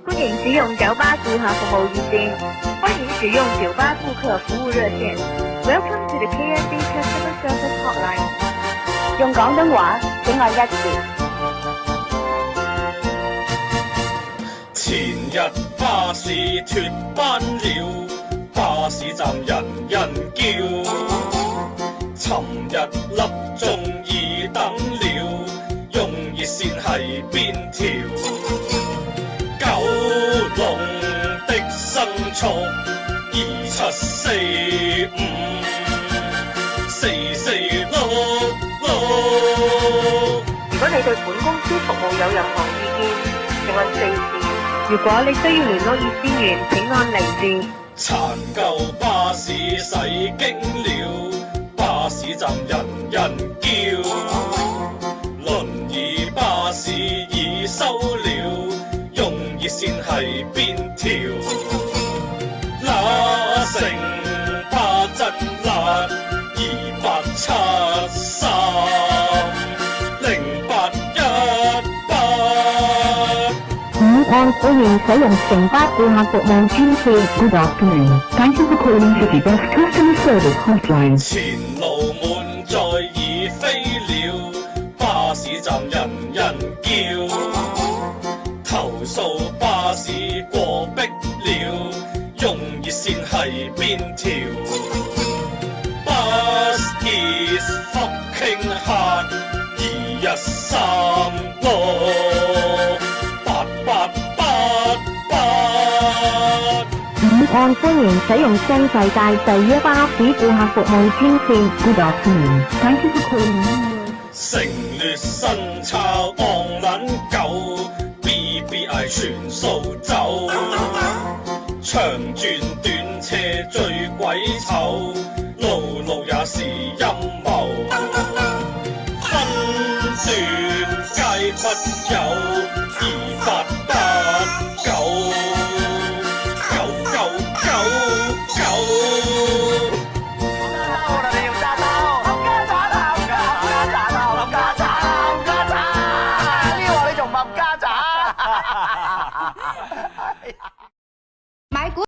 歡迎使用九巴顧客服務熱線，歡迎使用九巴顧客服務熱線。Welcome to the KSB Customer Service Hotline。用廣東話請按1字。前日巴士脫班了，巴士站人人叫。尋日粒鐘已等了，用熱線係邊條？九龍的生速27454466。如果你對本公司服務有任何意見，請按4字。如果你需要聯絡熱線員，請按0字。殘舊巴士駛經了，巴士站人人叫。輪椅巴士已收了，用熱線係邊條？那城巴真辣28730818。歡迎使用城巴顧客服務專線。Good afternoon. Thank you for calling City Bus Customer Service Hotline. 前路滿載已飛了，巴士站人人叫。投訴巴士過逼了，用熱線係邊條？Bus is fucking hot 21368888。歡迎使用新世界第一巴士顧客服務專線。Good afternoon. Thank you for calling. 成劣新抄戇撚狗 BBI 全數走，長轉短車最鬼醜，路路也是陰謀，分段皆不有，